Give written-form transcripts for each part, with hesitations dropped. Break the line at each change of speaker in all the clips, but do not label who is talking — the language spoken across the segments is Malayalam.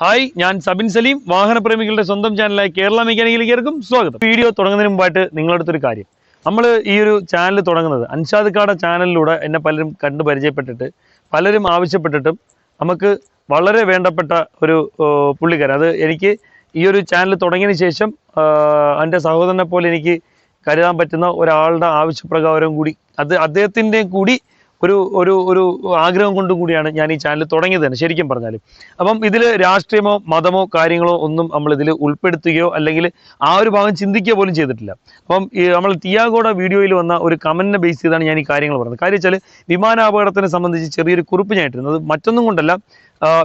ഹായ്, ഞാൻ സബിൻ സലീം. വാഹനപ്രേമികളുടെ സ്വന്തം ചാനലായ കേരള മെക്കാനിക്കലിലേക്കും സ്വാഗതം. വീഡിയോ തുടങ്ങുന്നതിന് മുമ്പായിട്ട് നിങ്ങളടുത്തൊരു കാര്യം. നമ്മൾ ഈ ഒരു ചാനൽ തുടങ്ങുന്നത് അൻഷാദ് കാട ചാനലിലൂടെ എന്നെ പലരും കണ്ടു പരിചയപ്പെട്ടിട്ട് പലരും ആവശ്യപ്പെട്ടിട്ടും നമുക്ക് വളരെ വേണ്ടപ്പെട്ട ഒരു പുള്ളിക്കാരൻ, അത് എനിക്ക് ഈ ഒരു ചാനൽ തുടങ്ങിയതിന് ശേഷം എൻ്റെ സഹോദരനെ പോലെ എനിക്ക് കരുതാൻ പറ്റുന്ന ഒരാളുടെ ആവശ്യപ്രകാരം കൂടി അദ്ദേഹത്തിൻ്റെ കൂടി ഒരു ഒരു ഒരു ആഗ്രഹം കൊണ്ടും കൂടിയാണ് ഞാൻ ഈ ചാനൽ തുടങ്ങിയത് തന്നെ ശരിക്കും പറഞ്ഞാൽ. അപ്പം ഇതിൽ രാഷ്ട്രീയമോ മതമോ കാര്യങ്ങളോ ഒന്നും നമ്മൾ ഇതിൽ ഉൾപ്പെടുത്തുകയോ അല്ലെങ്കിൽ ആ ഒരു ഭാഗം ചിന്തിക്കുക പോലും ചെയ്തിട്ടില്ല. അപ്പം നമ്മൾ തിയാഗോയുടെ വീഡിയോയിൽ വന്ന ഒരു കമന്റിനെ ബേസ് ചെയ്താണ് ഞാൻ ഈ കാര്യങ്ങൾ പറഞ്ഞത്. കാര്യം വെച്ചാൽ വിമാനാപകടത്തിനെ സംബന്ധിച്ച് ചെറിയൊരു കുറിപ്പ് ഞാൻ ഇട്ടിരുന്നത് മറ്റൊന്നും കൊണ്ടല്ല.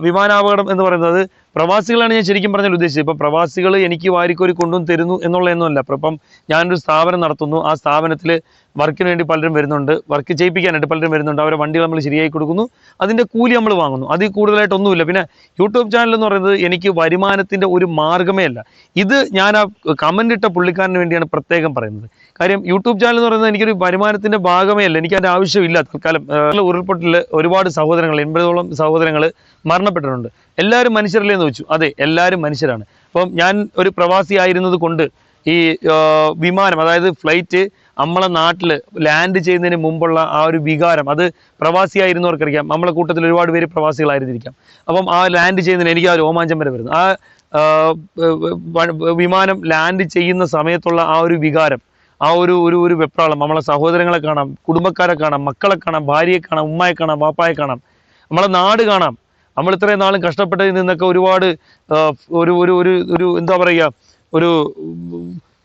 വിമാനാപകടം എന്ന് പറയുന്നത് പ്രവാസികളാണ് ഞാൻ ശരിക്കും പറഞ്ഞാൽ ഉദ്ദേശിച്ചത്. ഇപ്പം പ്രവാസികൾ എനിക്ക് വാരിക്കോരി കൊണ്ടുവന്ന് തരുന്നു എന്നുള്ളതൊന്നുമല്ല. ഇപ്പം ഞാനൊരു സ്ഥാപനം നടത്തുന്നു, ആ സ്ഥാപനത്തിൽ വർക്കിന് വേണ്ടി പലരും വരുന്നുണ്ട്, വർക്ക് ചെയ്യിപ്പിക്കാനായിട്ട് പലരും വരുന്നുണ്ട്, അവരെ വണ്ടികൾ നമ്മൾ ശരിയായി കൊടുക്കുന്നു, അതിൻ്റെ കൂലി നമ്മൾ വാങ്ങുന്നു, അതിൽ കൂടുതലായിട്ടൊന്നുമില്ല. പിന്നെ യൂട്യൂബ് ചാനൽ എന്ന് പറയുന്നത് എനിക്ക് വരുമാനത്തിൻ്റെ ഒരു മാർഗ്ഗമേ അല്ല. ഇത് ഞാൻ ആ കമൻ്റ് ഇട്ട പുള്ളിക്കാരന് വേണ്ടിയാണ് പ്രത്യേകം പറയുന്നത്. കാര്യം യൂട്യൂബ് ചാനൽ എന്ന് പറയുന്നത് എനിക്കൊരു വരുമാനത്തിൻ്റെ ഭാഗമേ അല്ല, എനിക്ക് അതിൻ്റെ ആവശ്യമില്ല. തൽക്കാലം ഉരുൾപൊട്ടലിൽ ഒരുപാട് സഹോദരങ്ങൾ 80ഓളം സഹോദരങ്ങൾ മരണപ്പെട്ടിട്ടുണ്ട്. എല്ലാവരും മനുഷ്യരല്ലേ എന്ന് വെച്ചു. അതെ, എല്ലാവരും മനുഷ്യരാണ്. അപ്പം ഞാൻ ഒരു പ്രവാസി ആയിരുന്നത് കൊണ്ട് ഈ വിമാനം, അതായത് ഫ്ലൈറ്റ് നമ്മളെ നാട്ടിൽ ലാൻഡ് ചെയ്യുന്നതിന് മുമ്പുള്ള ആ ഒരു വികാരം, അത് പ്രവാസിയായിരുന്നവർക്കറിയാം. നമ്മളെ കൂട്ടത്തിൽ ഒരുപാട് പേര് പ്രവാസികളായിരുന്നിരിക്കാം. അപ്പം ആ ലാൻഡ് ചെയ്യുന്നതിന് എനിക്ക് ആ രോമാഞ്ചം വരെ വരുന്നു. ആ വിമാനം ലാൻഡ് ചെയ്യുന്ന സമയത്തുള്ള ആ ഒരു വികാരം, ആ ഒരു ഒരു ഒരു വെപ്രാളം, നമ്മളെ സഹോദരങ്ങളെ കാണാം, കുടുംബക്കാരെ കാണാം, മക്കളെ കാണാം, ഭാര്യയെ കാണാം, ഉമ്മയെ കാണാം, വാപ്പായെ കാണാം, നമ്മളെ നാട് കാണാം. നമ്മൾ ഇത്രയും നാളും കഷ്ടപ്പെട്ടതിൽ നിന്നൊക്കെ ഒരുപാട് ഒരു ഒരു ഒരു ഒരു എന്താ പറയുക, ഒരു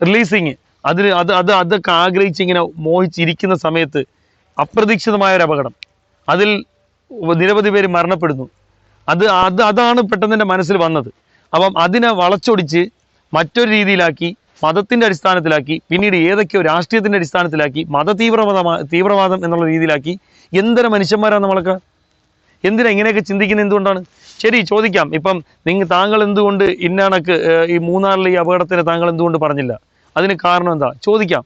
റിലീസിങ്, അതൊക്കെ ആഗ്രഹിച്ച് ഇങ്ങനെ മോഹിച്ചിരിക്കുന്ന സമയത്ത് അപ്രതീക്ഷിതമായ ഒരു അപകടം, അതിൽ നിരവധി പേര് മരണപ്പെടുന്നു. അതാണ് പെട്ടെന്ന് എൻ്റെ മനസ്സിൽ വന്നത്. അപ്പം അതിനെ വളച്ചൊടിച്ച് മറ്റൊരു രീതിയിലാക്കി, മതത്തിൻ്റെ അടിസ്ഥാനത്തിലാക്കി, പിന്നീട് ഏതൊക്കെയോ രാഷ്ട്രീയത്തിൻ്റെ അടിസ്ഥാനത്തിലാക്കി, തീവ്രവാദം എന്നുള്ള രീതിയിലാക്കി. എന്തൊരു മനുഷ്യന്മാരാണ് നമ്മളൊക്കെ! എന്തിനാ ഇങ്ങനെയൊക്കെ ചിന്തിക്കുന്നത്? എന്തുകൊണ്ടാണ്? ശരി, ചോദിക്കാം. ഇപ്പം താങ്കൾ എന്തുകൊണ്ട് ഇന്നണക്ക് ഈ മൂന്നാറിലെ ഈ അപകടത്തിന് താങ്കൾ എന്തുകൊണ്ട് പറഞ്ഞില്ല? അതിന് കാരണം എന്താ ചോദിക്കാം.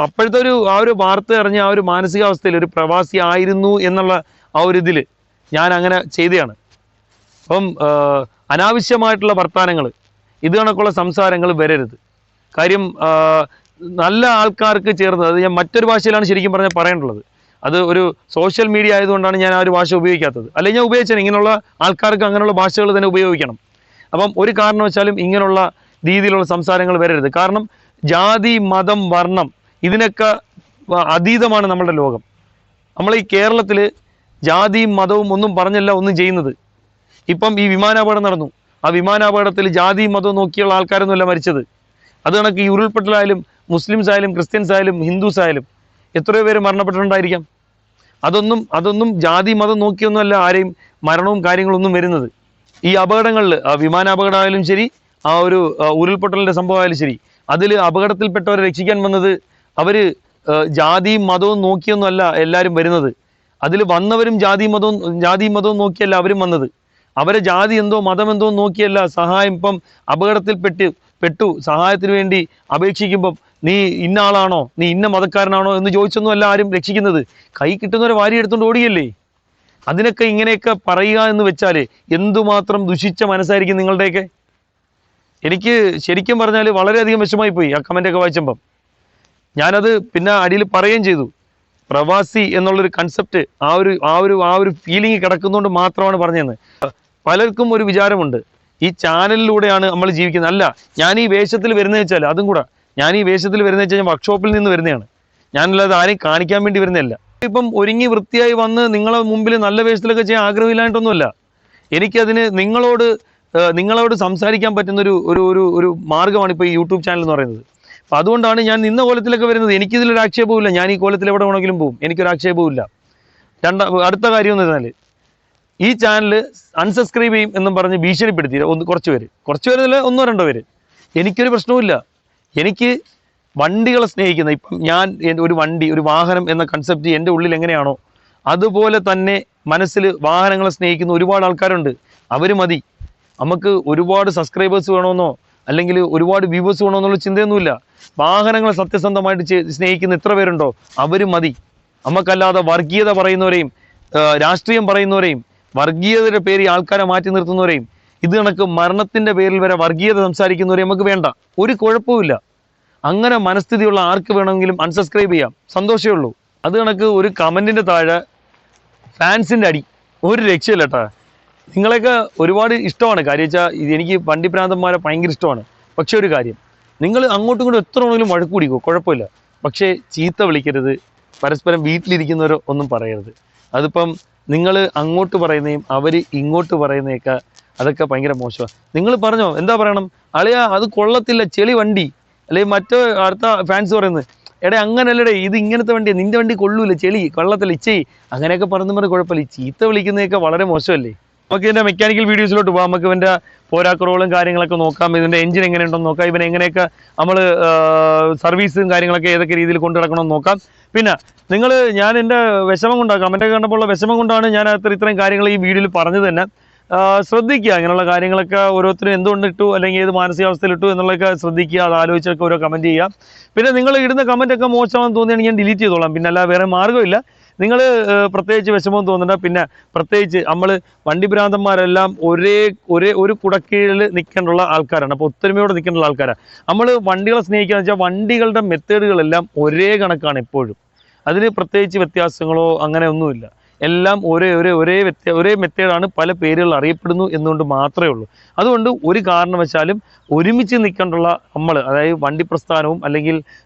അപ്പോഴത്തെ ആ ഒരു വാർത്ത അറിഞ്ഞ ആ ഒരു മാനസികാവസ്ഥയിൽ ഒരു പ്രവാസി ആയിരുന്നു എന്നുള്ള ആ ഒരു ഇതിൽ ഞാൻ അങ്ങനെ ചെയ്തതാണ്. അപ്പം അനാവശ്യമായിട്ടുള്ള വർത്തമാനങ്ങൾ, ഇത് കണക്കുള്ള സംസാരങ്ങൾ വരരുത്. കാര്യം നല്ല ആൾക്കാർക്ക് ചേർന്നത്, അത് ഞാൻ മറ്റൊരു ഭാഷയിലാണ് ശരിക്കും പറഞ്ഞാൽ പറയേണ്ടുള്ളത്. അത് ഒരു സോഷ്യൽ മീഡിയ ആയതുകൊണ്ടാണ് ഞാൻ ആ ഒരു ഭാഷ ഉപയോഗിക്കാത്തത്. അല്ലെങ്കിൽ ഞാൻ ഉപയോഗിച്ചാൽ ഇങ്ങനെയുള്ള ആൾക്കാർക്ക് അങ്ങനെയുള്ള ഭാഷകൾ തന്നെ ഉപയോഗിക്കണം. അപ്പം ഒരു കാരണവശാലും ഇങ്ങനെയുള്ള രീതിയിലുള്ള സംസാരങ്ങൾ വരരുത്. കാരണം ജാതി, മതം, വർണ്ണം ഇതിനൊക്കെ അതീതമാണ് നമ്മളുടെ ലോകം. നമ്മൾ ഈ കേരളത്തിൽ ജാതിയും മതവും ഒന്നും പറഞ്ഞല്ല ഒന്നും ചെയ്യുന്നത്. ഇപ്പം ഈ വിമാനാപകടം നടന്നു, ആ വിമാനാപകടത്തിൽ ജാതിയും മതവും നോക്കിയുള്ള ആൾക്കാരൊന്നുമല്ല മരിച്ചത്. അത് കണക്ക് ഈ ഉരുൾപൊട്ടലായാലും മുസ്ലിംസ് ആയാലും ക്രിസ്ത്യൻസ് ആയാലും ഹിന്ദുസ് ആയാലും എത്രയോ പേര് മരണപ്പെട്ടിട്ടുണ്ടായിരിക്കാം. അതൊന്നും ജാതി മതം നോക്കിയൊന്നുമല്ല ആരെയും മരണവും കാര്യങ്ങളൊന്നും വരുന്നത്. ഈ അപകടങ്ങളിൽ വിമാനാപകടമായാലും ശരി, ആ ഒരു ഉരുൾപൊട്ടലിൻ്റെ സംഭവമായാലും ശരി, അതിൽ അപകടത്തിൽപ്പെട്ടവരെ രക്ഷിക്കാൻ വന്നത് അവർ ജാതിയും മതവും നോക്കിയൊന്നും അല്ല എല്ലാവരും വരുന്നത്. അതിൽ വന്നവരും ജാതിയും മതവും നോക്കിയല്ല അവരും വന്നത്. അവരെ ജാതി എന്തോ മതം എന്തോ നോക്കിയല്ല സഹായം. ഇപ്പം അപകടത്തിൽ പെട്ടു സഹായത്തിന് വേണ്ടി അപേക്ഷിക്കുമ്പം നീ ഇന്ന ആളാണോ, നീ ഇന്ന മതക്കാരനാണോ എന്ന് ചോദിച്ചൊന്നും അല്ല ആരും രക്ഷിക്കുന്നത്. കൈ കിട്ടുന്നവരെ വാരി എടുത്തുകൊണ്ട് ഓടിയല്ലേ. അതിനൊക്കെ ഇങ്ങനെയൊക്കെ പറയുക എന്ന് വെച്ചാൽ എന്തുമാത്രം ദുഷിച്ച മനസ്സായിരിക്കും നിങ്ങളുടെയൊക്കെ. എനിക്ക് ശരിക്കും പറഞ്ഞാൽ വളരെയധികം വിഷമായി പോയി ആ കമൻ്റൊക്കെ വായിച്ചപ്പം. ഞാനത് പിന്നെ അടിയിൽ പറയുകയും ചെയ്തു. പ്രവാസി എന്നുള്ളൊരു കൺസെപ്റ്റ് ആ ഒരു ഫീലിംഗ് കിടക്കുന്നതുകൊണ്ട് മാത്രമാണ് പറഞ്ഞതെന്ന്. പലർക്കും ഒരു വിചാരമുണ്ട്, ഈ ചാനലിലൂടെയാണ് നമ്മൾ ജീവിക്കുന്നത്. അല്ല, ഞാൻ ഈ വേഷത്തിൽ വരുന്നത് വെച്ചാൽ അതും കൂടെ, ഞാൻ ഈ വേഷത്തിൽ വരുന്നത് വെച്ചാൽ ഞാൻ വർക്ക്ഷോപ്പിൽ നിന്ന് വരുന്നതാണ്. ഞാനല്ലാതെ ആരെയും കാണിക്കാൻ വേണ്ടി വരുന്നതല്ല. ഇപ്പം ഒരുങ്ങി വൃത്തിയായി വന്ന് നിങ്ങളെ മുമ്പിൽ നല്ല വേഷത്തിലൊക്കെ ചെയ്യാൻ ആഗ്രഹമില്ലായിട്ടൊന്നുമല്ല. എനിക്കതിന് നിങ്ങളോട് സംസാരിക്കാൻ പറ്റുന്ന ഒരു മാർഗ്ഗമാണ് ഇപ്പോൾ ഈ യൂട്യൂബ് ചാനൽ എന്ന് പറയുന്നത്. അപ്പം അതുകൊണ്ടാണ് ഞാൻ നിന്ന കോലത്തിലൊക്കെ വരുന്നത്. എനിക്കിതിലൊരു ആക്ഷേപവും ഇല്ല. ഞാൻ ഈ കോലത്തിൽ എവിടെ വേണമെങ്കിലും പോകും, എനിക്കൊരു ആക്ഷേപവും ഇല്ല. അടുത്ത കാര്യം എന്ന് പറഞ്ഞാൽ, ഈ ചാനൽ അൺസബ്സ്ക്രൈബ് ചെയ്യും എന്നും പറഞ്ഞ് ഭീഷണിപ്പെടുത്തി കുറച്ച് പേരല്ല, 1-2 പേര്. എനിക്കൊരു പ്രശ്നവുമില്ല. എനിക്ക് വണ്ടികളെ സ്നേഹിക്കുന്ന, ഇപ്പം ഞാൻ ഒരു വാഹനം എന്ന കൺസെപ്റ്റ് എൻ്റെ ഉള്ളിൽ എങ്ങനെയാണോ അതുപോലെ തന്നെ മനസ്സിൽ വാഹനങ്ങളെ സ്നേഹിക്കുന്ന ഒരുപാട് ആൾക്കാരുണ്ട്. അവർ മതി. നമുക്ക് ഒരുപാട് സബ്സ്ക്രൈബേഴ്സ് വേണമെന്നോ അല്ലെങ്കിൽ ഒരുപാട് വ്യൂവേഴ്സ് വേണമെന്നുള്ള ചിന്തയൊന്നുമില്ല. വാഹനങ്ങളെ സത്യസന്ധമായിട്ട് സ്നേഹിക്കുന്ന എത്ര പേരുണ്ടോ അവർ മതി. നമുക്കല്ലാതെ വർഗീയത പറയുന്നവരെയും രാഷ്ട്രീയം പറയുന്നവരെയും വർഗീയതയുടെ പേരിൽ ആൾക്കാരെ മാറ്റി നിർത്തുന്നവരെയും ഇത് കണക്ക് മരണത്തിന്റെ പേരിൽ വരെ വർഗീയത സംസാരിക്കുന്നവരെയും നമുക്ക് വേണ്ട, ഒരു കുഴപ്പമില്ല. അങ്ങനെ മനസ്ഥിതിയുള്ള ആർക്ക് വേണമെങ്കിലും അൺസബ്സ്ക്രൈബ് ചെയ്യാം, സന്തോഷമേ ഉള്ളൂ. അത് കണക്ക് ഒരു കമന്റിന്റെ താഴെ ഫാൻസിന്റെ അടി ഒരു രക്ഷയില്ല കേട്ടാ. നിങ്ങളെയൊക്കെ ഒരുപാട് ഇഷ്ടമാണ്, കാര്യം വെച്ചാൽ എനിക്ക് വണ്ടിപ്രാന്തന്മാരെ ഭയങ്കര ഇഷ്ടമാണ്. പക്ഷെ ഒരു കാര്യം, നിങ്ങൾ അങ്ങോട്ടും ഇങ്ങോട്ടും എത്ര വേണമെങ്കിലും വഴക്ക് പിടിക്കുമോ, കുഴപ്പമില്ല. പക്ഷേ ചീത്ത വിളിക്കരുത്, പരസ്പരം വീട്ടിലിരിക്കുന്നവരോ ഒന്നും പറയരുത്. അതിപ്പം നിങ്ങൾ അങ്ങോട്ട് പറയുന്നതും അവർ ഇങ്ങോട്ട് പറയുന്നതൊക്കെ അതൊക്കെ ഭയങ്കര മോശമാണ്. നിങ്ങൾ പറഞ്ഞോ, എന്താ പറയണം, അളിയാ അത് കൊള്ളത്തില്ല ചെളി വണ്ടി, അല്ലെങ്കിൽ മറ്റോ അടുത്ത ഫാൻസ് പറയുന്നത് എടേ അങ്ങനല്ലടേ ഇത് ഇങ്ങനത്തെ വണ്ടി, നിന്റെ വണ്ടി കൊള്ളൂല, ചെളി കൊള്ളത്തില്ല, ഇച്ചയി അങ്ങനെയൊക്കെ പറഞ്ഞു പറഞ്ഞ് കുഴപ്പമില്ല. ഈ ചീത്ത വിളിക്കുന്നതൊക്കെ വളരെ മോശമല്ലേ. നമുക്ക് ഇതിൻ്റെ മെക്കാനിക്കൽ വീഡിയോസിലോട്ട് പോകാം. നമുക്ക് ഇവൻ്റെ പോരാക്കുറവുകളും കാര്യങ്ങളൊക്കെ നോക്കാം, ഇതിൻ്റെ എഞ്ചിൻ എങ്ങനെയുണ്ടെന്ന് നോക്കാം, ഇവൻ എങ്ങനെയൊക്കെ നമ്മൾ സർവീസും കാര്യങ്ങളൊക്കെ ഏതൊക്കെ രീതിയിൽ കൊണ്ടു നടക്കണമെന്ന് നോക്കാം. പിന്നെ ഞാൻ എൻ്റെ വിഷമം കൊണ്ടാണ്, കമൻറ്റൊക്കെ കണ്ടപ്പോൾ വിഷമം കൊണ്ടാണ് ഞാൻ ഇത്രയും കാര്യങ്ങൾ ഈ വീഡിയോയിൽ പറഞ്ഞത് തന്നെ. ശ്രദ്ധിക്കുക, ഇങ്ങനെയുള്ള കാര്യങ്ങളൊക്കെ ഓരോരുത്തരും എന്തുകൊണ്ട് ഇട്ടു അല്ലെങ്കിൽ ഏത് മാനസികാവസ്ഥയിൽ ഇട്ടു എന്നുള്ളതൊക്കെ ശ്രദ്ധിക്കുക, അത് ആലോചിച്ചൊക്കെ ഓരോ കമൻറ്റ് ചെയ്യുക. പിന്നെ നിങ്ങൾ ഇടുന്ന കമൻറ്റൊക്കെ മോശമാണെന്ന് തോന്നിയാണെങ്കിൽ ഞാൻ ഡിലീറ്റ് ചെയ്തോളാം, പിന്നെ അല്ല വേറെ മാർഗ്ഗമില്ല. നിങ്ങൾ പ്രത്യേകിച്ച് വിഷമം തോന്നണ്ട. പിന്നെ പ്രത്യേകിച്ച് നമ്മൾ വണ്ടിഭ്രാന്തന്മാരെല്ലാം ഒരു കുടക്കീഴിൽ നിൽക്കേണ്ടുള്ള ആൾക്കാരാണ്, അപ്പോൾ ഒത്തൊരുമയോടെ നിൽക്കേണ്ടുള്ള ആൾക്കാരാണ്. നമ്മൾ വണ്ടികളെ സ്നേഹിക്കുക എന്ന് വെച്ചാൽ വണ്ടികളുടെ മെത്തേഡുകളെല്ലാം ഒരേ കണക്കാണ് എപ്പോഴും, അതിന് പ്രത്യേകിച്ച് വ്യത്യാസങ്ങളോ അങ്ങനെ ഒന്നുമില്ല. എല്ലാം ഒരേ മെത്തേഡാണ്, പല പേരുകൾ അറിയപ്പെടുന്നു എന്നുകൊണ്ട് മാത്രമേ ഉള്ളൂ. അതുകൊണ്ട് ഒരു കാരണവശാലും ഒരുമിച്ച് നിൽക്കേണ്ടുള്ള നമ്മൾ, അതായത് വണ്ടി പ്രസ്ഥാനവും അല്ലെങ്കിൽ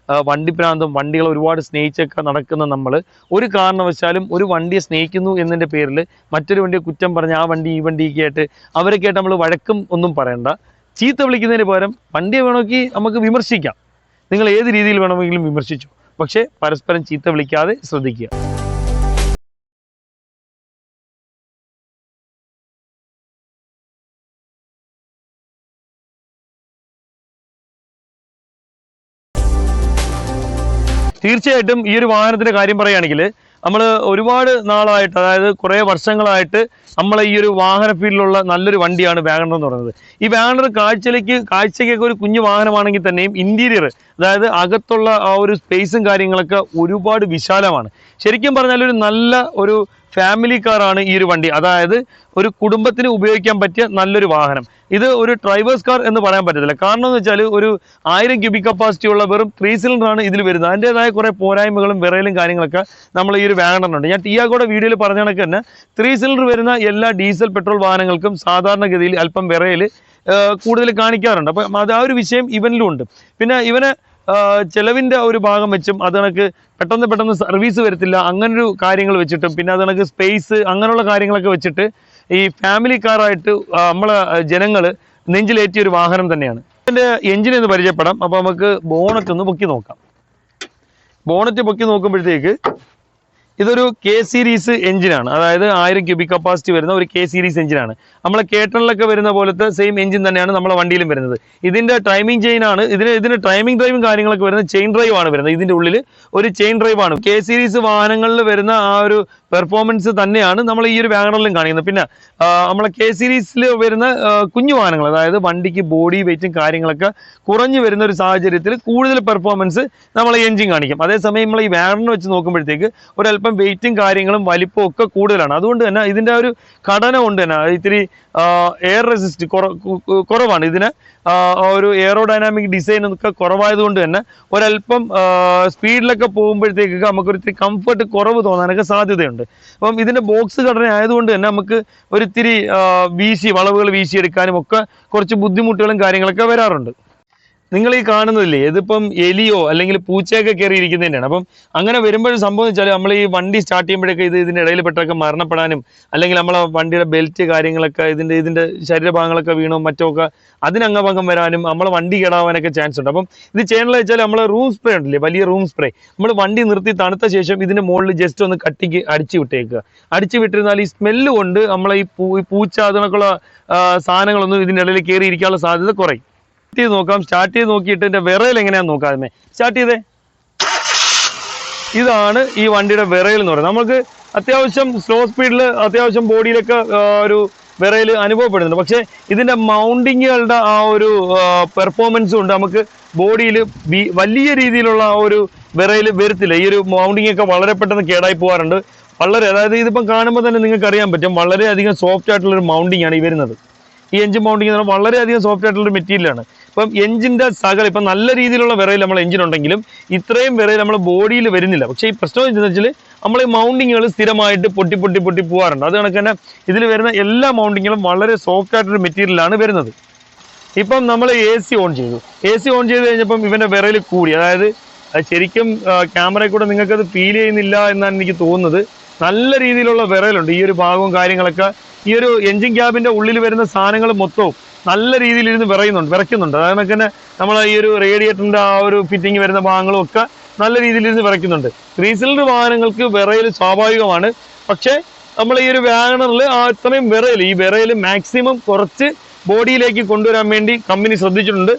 വണ്ടിഭ്രാന്തം വണ്ടികളെ ഒരുപാട് സ്നേഹിച്ചൊക്കെ നടക്കുന്ന നമ്മൾ ഒരു കാരണവശാലും ഒരു വണ്ടിയെ സ്നേഹിക്കുന്നു എന്നതിൻ്റെ പേരിൽ മറ്റൊരു വണ്ടിയെ കുറ്റം പറഞ്ഞ് ആ വണ്ടി ഈ വണ്ടിയൊക്കെ ആയിട്ട് അവരൊക്കെ ആയിട്ട് നമ്മൾ വഴക്കും ഒന്നും പറയണ്ട. ചീത്ത വിളിക്കുന്നതിന് പകരം വണ്ടിയെ വേണമെങ്കിൽ നമുക്ക് വിമർശിക്കാം, നിങ്ങൾ ഏത് രീതിയിൽ വേണമെങ്കിലും വിമർശിച്ചു, പക്ഷേ പരസ്പരം ചീത്ത വിളിക്കാതെ ശ്രദ്ധിക്കുക. തീർച്ചയായിട്ടും ഈ ഒരു വാഹനത്തിന്റെ കാര്യം പറയുകയാണെങ്കിൽ നമ്മൾ ഒരുപാട് നാളായിട്ട്, അതായത് കുറേ വർഷങ്ങളായിട്ട് നമ്മൾ ഈ ഒരു വാഹന ഫീൽഡിലുള്ള നല്ലൊരു വണ്ടിയാണ് വാഗണർ എന്ന് പറയുന്നത്. ഈ വാഗണർ കാഴ്ചയ്ക്കൊക്കെ ഒരു കുഞ്ഞു വാഹനമാണെങ്കിൽ തന്നെയും ഇന്റീരിയർ, അതായത് അകത്തുള്ള ആ ഒരു സ്പേസും കാര്യങ്ങളൊക്കെ ഒരുപാട് വിശാലമാണ്. ശരിക്കും പറഞ്ഞാൽ ഒരു നല്ല ഒരു ഫാമിലി കാറാണ് ഈ ഒരു വണ്ടി, അതായത് ഒരു കുടുംബത്തിന് ഉപയോഗിക്കാൻ പറ്റിയ നല്ലൊരു വാഹനം. ഇത് ഒരു ഡ്രൈവേഴ്സ് കാർ എന്ന് പറയാൻ പറ്റത്തില്ല. കാരണം എന്ന് വെച്ചാൽ ഒരു 1000 ക്യൂബിക് കപ്പാസിറ്റി ഉള്ള വെറും 3 സിലിണ്ടറാണ് ഇതിൽ വരുന്നത്. അതിൻ്റെതായ കുറേ പോരായ്മകളും വിറയലും കാര്യങ്ങളൊക്കെ നമ്മൾ ഈ ഒരു വാഗണറിനുണ്ട്. ഞാൻ ടിയാഗോയുടെ വീഡിയോയിൽ പറഞ്ഞ കണക്ക് തന്നെ 3 സിലിണ്ടർ വരുന്ന എല്ലാ ഡീസൽ പെട്രോൾ വാഹനങ്ങൾക്കും സാധാരണഗതിയിൽ അല്പം വിറയൽ കൂടുതൽ കാണിക്കാറുണ്ട്. അപ്പം അത് ആ ഒരു വിഷയം ഇവനിലും ഉണ്ട്. പിന്നെ ഇവന് ചെലവിൻ്റെ ഒരു ഭാഗം വെച്ചും അത് കണക്ക് പെട്ടെന്ന് സർവീസ് വരത്തില്ല, അങ്ങനൊരു കാര്യങ്ങൾ വെച്ചിട്ടും, പിന്നെ അത് കണക്ക് സ്പേസ് അങ്ങനെയുള്ള കാര്യങ്ങളൊക്കെ വെച്ചിട്ട് ഈ ഫാമിലി കാറായിട്ട് നമ്മളെ ജനങ്ങൾ നെഞ്ചിലേറ്റിയ ഒരു വാഹനം തന്നെയാണ്. ഇതിൻ്റെ എഞ്ചിൻ ഒന്ന് പരിചയപ്പെടാം. അപ്പോൾ നമുക്ക് ബോണറ്റ് ഒന്ന് പൊക്കി നോക്കാം. ബോണറ്റ് പൊക്കി നോക്കുമ്പോഴത്തേക്ക് ഇതൊരു കെ സീരീസ് എഞ്ചിനാണ്, അതായത് 1000 ക്യൂബിക് കപ്പാസിറ്റി വരുന്ന ഒരു കെ സീരീസ് എഞ്ചിനാണ്. നമ്മളെ കേട്ടണിലൊക്കെ വരുന്ന പോലത്തെ സെയിം എഞ്ചിൻ തന്നെയാണ് നമ്മളെ വണ്ടിയിലും വരുന്നത്. ഇതിൻ്റെ ടൈമിംഗ് ചെയിനാണ്, ഇതിന് ടൈമിംഗ് ഡ്രൈവും കാര്യങ്ങളൊക്കെ വരുന്നത് ചെയിൻ ഡ്രൈവ് ആണ് വരുന്നത്. ഇതിൻ്റെ ഉള്ളിൽ ഒരു ചെയിൻ ഡ്രൈവ് ആണ്. കെ സീരീസ് വാഹനങ്ങളിൽ വരുന്ന ആ ഒരു പെർഫോമൻസ് തന്നെയാണ് നമ്മൾ ഈ ഒരു വാഗണറിലും കാണിക്കുന്നത്. പിന്നെ നമ്മളെ കെ സീരീസിൽ വരുന്ന കുഞ്ഞു വാഹനങ്ങൾ, അതായത് വണ്ടിക്ക് ബോഡി വെയിറ്റും കാര്യങ്ങളൊക്കെ കുറഞ്ഞു വരുന്ന ഒരു സാഹചര്യത്തിൽ കൂടുതൽ പെർഫോമൻസ് നമ്മൾ എഞ്ചിൻ കാണിക്കും. അതേസമയം നമ്മൾ ഈ വാഗണർ വെച്ച് നോക്കുമ്പോഴത്തേക്ക് ഒരല്പം വെയിറ്റും കാര്യങ്ങളും വലിപ്പവും ഒക്കെ കൂടുതലാണ്. അതുകൊണ്ട് തന്നെ ഇതിൻ്റെ ഒരു ഘടന കൊണ്ട് തന്നെ ഇത്തിരി എയർ റെസിസ്റ്റ് കുറവാണ്. ഇതിന് ഒരു എയറോഡൈനാമിക് ഡിസൈൻ ഒക്കെ കുറവായതുകൊണ്ട് തന്നെ ഒരല്പം സ്പീഡിലൊക്കെ പോകുമ്പോഴത്തേക്കൊക്കെ നമുക്കൊരു ഇത്തിരി കംഫർട്ട് കുറവ് തോന്നാനൊക്കെ സാധ്യതയുണ്ട്. അപ്പം ഇതിൻ്റെ ബോക്സ് ഘടന ആയതുകൊണ്ട് തന്നെ നമുക്ക് ഒരിത്തിരി വളവുകൾ വീശിയെടുക്കാനും ഒക്കെ കുറച്ച് ബുദ്ധിമുട്ടുകളും കാര്യങ്ങളൊക്കെ വരാറുണ്ട്. നിങ്ങൾ ഈ കാണുന്നില്ലേ, ഇതിപ്പം എലിയോ അല്ലെങ്കിൽ പൂച്ചയൊക്കെ കയറിയിരിക്കുന്നതിൻ്റെയാണ്. അപ്പം അങ്ങനെ വരുമ്പോഴും സംഭവം വെച്ചാൽ നമ്മൾ ഈ വണ്ടി സ്റ്റാർട്ട് ചെയ്യുമ്പോഴൊക്കെ ഇതിൻ്റെ ഇടയിൽ പെട്ടൊക്കെ മരണപ്പെടാനും അല്ലെങ്കിൽ നമ്മളെ വണ്ടിയുടെ ബെൽറ്റ് കാര്യങ്ങളൊക്കെ ഇതിൻ്റെ ശരീരഭാഗങ്ങളൊക്കെ വീണോ മറ്റോ ഒക്കെ അതിനംഗഭംഗം വരാനും നമ്മളെ വണ്ടി കേടാവാനൊക്കെ ചാൻസ് ഉണ്ട്. അപ്പം ഇത് ചെയ്യണമെന്ന് വെച്ചാൽ നമ്മൾ റൂം സ്പ്രേ ഉണ്ടല്ലേ, വലിയ റൂം സ്പ്രേ, നമ്മൾ വണ്ടി നിർത്തി തണുത്ത ശേഷം ഇതിൻ്റെ മുകളിൽ ജസ്റ്റ് ഒന്ന് കട്ടിക്ക് അടിച്ചു വിട്ടേക്കുക. അടിച്ചു വിട്ടിരുന്നാൽ ഈ സ്മെല്ല് കൊണ്ട് നമ്മളെ ഈ പൂച്ച അതിനൊക്കെയുള്ള സാധനങ്ങളൊന്നും ഇതിൻ്റെ ഇടയിൽ കയറിയിരിക്കാനുള്ള സാധ്യത കുറയും. നോക്കാം, സ്റ്റാർട്ട് ചെയ്ത് നോക്കിയിട്ട് എൻ്റെ വിറയൽ എങ്ങനെയാന്ന് നോക്കാതെ സ്റ്റാർട്ട് ചെയ്തേ. ഇതാണ് ഈ വണ്ടിയുടെ വിറയൽ എന്ന് പറയുന്നത്. നമുക്ക് അത്യാവശ്യം സ്ലോ സ്പീഡിൽ അത്യാവശ്യം ബോഡിയിലൊക്കെ ഒരു വിറയൽ അനുഭവപ്പെടുന്നുണ്ട്. പക്ഷേ ഇതിൻ്റെ മൗണ്ടിങ്ങുകളുടെ ആ ഒരു പെർഫോമൻസ് കൊണ്ട് നമുക്ക് ബോഡിയിൽ വലിയ രീതിയിലുള്ള ആ ഒരു വിറയൽ വരത്തില്ല. ഈ ഒരു മൗണ്ടിങ് ഒക്കെ വളരെ പെട്ടെന്ന് കേടായി പോകാറുണ്ട്. വളരെ, അതായത് ഇതിപ്പം കാണുമ്പോൾ തന്നെ നിങ്ങൾക്ക് അറിയാൻ പറ്റും, വളരെയധികം സോഫ്റ്റ് ആയിട്ടുള്ള ഒരു മൗണ്ടിങ് ആണ് ഈ വരുന്നത്. ഈ എഞ്ചിൻ മൗണ്ടിങ് എന്ന് പറഞ്ഞാൽ വളരെയധികം സോഫ്റ്റ് ആയിട്ടുള്ള മെറ്റീരിയലാണ്. ഇപ്പം എഞ്ചിന്റെ സകൽ ഇപ്പം നല്ല രീതിയിലുള്ള വിറയിൽ നമ്മൾ എഞ്ചിൻ ഉണ്ടെങ്കിലും ഇത്രയും വിറയിൽ നമ്മൾ ബോഡിയിൽ വരുന്നില്ല. പക്ഷേ ഈ പ്രശ്നം എന്താണെന്ന് വെച്ചാൽ നമ്മൾ ഈ മൗണ്ടിങ്ങുകൾ സ്ഥിരമായിട്ട് പൊട്ടി പൊട്ടി പൊട്ടി പോകാറുണ്ട്. അത് കണക്ക് തന്നെ ഇതിൽ വരുന്ന എല്ലാ മൗണ്ടിങ്ങുകളും വളരെ സോഫ്റ്റ് ആയിട്ടൊരു മെറ്റീരിയലാണ് വരുന്നത്. ഇപ്പം നമ്മൾ AC ഓൺ ചെയ്തു. AC ഓൺ ചെയ്ത് കഴിഞ്ഞപ്പം ഇവന്റെ വിറയിൽ കൂടി, അതായത് ശരിക്കും ക്യാമറയിൽ കൂടെ നിങ്ങൾക്കത് ഫീൽ ചെയ്യുന്നില്ല എന്നാണ് എനിക്ക് തോന്നുന്നത്. നല്ല രീതിയിലുള്ള വിറയലുണ്ട് ഈ ഒരു ഭാഗവും കാര്യങ്ങളൊക്കെ. ഈ ഒരു എഞ്ചിൻ ക്യാബിന്റെ ഉള്ളിൽ വരുന്ന സാധനങ്ങൾ മൊത്തവും നല്ല രീതിയിൽ ഇരുന്ന് വിറയ്ക്കുന്നുണ്ട്. അതായത് തന്നെ നമ്മൾ ഈ ഒരു റേഡിയേറ്ററിന്റെ ആ ഒരു ഫിറ്റിംഗ് വരുന്ന ഭാഗങ്ങളും ഒക്കെ നല്ല രീതിയിൽ ഇരുന്ന് വിറയ്ക്കുന്നുണ്ട്. 3 സിലിണ്ടർ വാഹനങ്ങൾക്ക് വിറയൽ സ്വാഭാവികമാണ്. പക്ഷേ നമ്മൾ ഈ ഒരു വാഗണറിൽ അത്രയും വിറയൽ, ഈ വിറയൽ മാക്സിമം കുറച്ച് ബോഡിയിലേക്ക് കൊണ്ടുവരാൻ വേണ്ടി കമ്പനി ശ്രദ്ധിച്ചിട്ടുണ്ട്.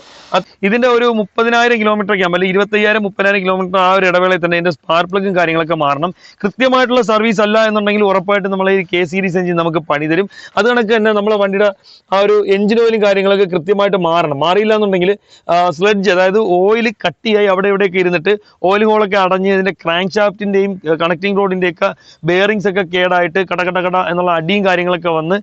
ഇതിന്റെ ഒരു 30,000 കിലോമീറ്റർ ഒക്കെ ആകുമ്പോൾ 25,000-30,000 കിലോമീറ്റർ ആ ഒരു ഇടവേളയിൽ തന്നെ ഇതിന്റെ സ്പാർക്ക് പ്ലഗും കാര്യങ്ങളൊക്കെ മാറണം. കൃത്യമായിട്ടുള്ള സർവീസ് അല്ല എന്നുണ്ടെങ്കിൽ ഉറപ്പായിട്ട് നമ്മൾ ഈ K സീരീസ് എഞ്ചിൻ നമുക്ക് പണി തരും. അത് കണക്ക് തന്നെ നമ്മളെ വണ്ടിയുടെ ആ ഒരു എഞ്ചിൻ ഓയിലും കാര്യങ്ങളൊക്കെ കൃത്യമായിട്ട് മാറണം. മാറിയില്ല എന്നുണ്ടെങ്കിൽ സ്ലെഡ്ജ്, അതായത് ഓയിൽ കട്ടിയായി അവിടെ ഇവിടെയൊക്കെ ഇരുന്നിട്ട് ഓയിൽ ഹോളൊക്കെ അടഞ്ഞ് ഇതിന്റെ ക്രാങ്ക് ഷാഫ്റ്റിന്റെയും കണക്ടിങ് റോഡിന്റെയൊക്കെ ബെയറിങ്സ് ഒക്കെ കേടായിട്ട് കട എന്നുള്ള അടിയും കാര്യങ്ങളൊക്കെ വന്ന്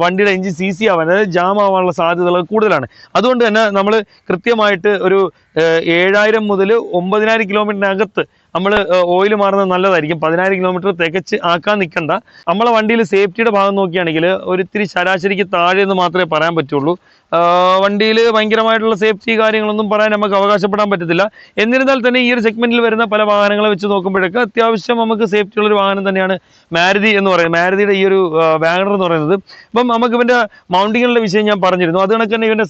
വണ്ടിയുടെ എഞ്ചിൻ CC ആവാൻ, അതായത് ജാം ആവാനുള്ള സാധ്യതകൾ കൂടുതലാണ്. അതുകൊണ്ട് തന്നെ നമ്മൾ കൃത്യമായിട്ട് ഒരു 7,000 മുതൽ 9,000 കിലോമീറ്ററിനകത്ത് നമ്മൾ ഓയിൽ മാറുന്നത് നല്ലതായിരിക്കും. 10,000 കിലോമീറ്റർ തികച്ച് ആക്കാൻ നിൽക്കണ്ട. നമ്മളെ വണ്ടിയിൽ സേഫ്റ്റിയുടെ ഭാഗം നോക്കുകയാണെങ്കിൽ ഒരിത്തിരി ശരാശരിക്ക് താഴെ എന്ന് മാത്രമേ പറയാൻ പറ്റുള്ളൂ. വണ്ടിയിൽ ഭയങ്കരമായിട്ടുള്ള സേഫ്റ്റി കാര്യങ്ങളൊന്നും പറയാൻ നമുക്ക് അവകാശപ്പെടാൻ പറ്റത്തില്ല. എന്നിരുന്നാൽ തന്നെ ഈ ഒരു സെഗ്മെന്റിൽ വരുന്ന പല വാഹനങ്ങളെ വെച്ച് നോക്കുമ്പോഴൊക്കെ അത്യാവശ്യം നമുക്ക് സേഫ്റ്റി ഉള്ളൊരു വാഹനം തന്നെയാണ് മാരുതി എന്ന് പറയുന്നത്. മാരുതിയുടെ ഈ ഒരു വാഗണർ എന്ന് പറയുന്നത്. അപ്പം നമുക്ക് ഇവന്റെ മൗണ്ടിങ്ങുകളുടെ വിഷയം ഞാൻ പറഞ്ഞിരുന്നു. അത് കണക്ക് തന്നെ ഇവന്റെ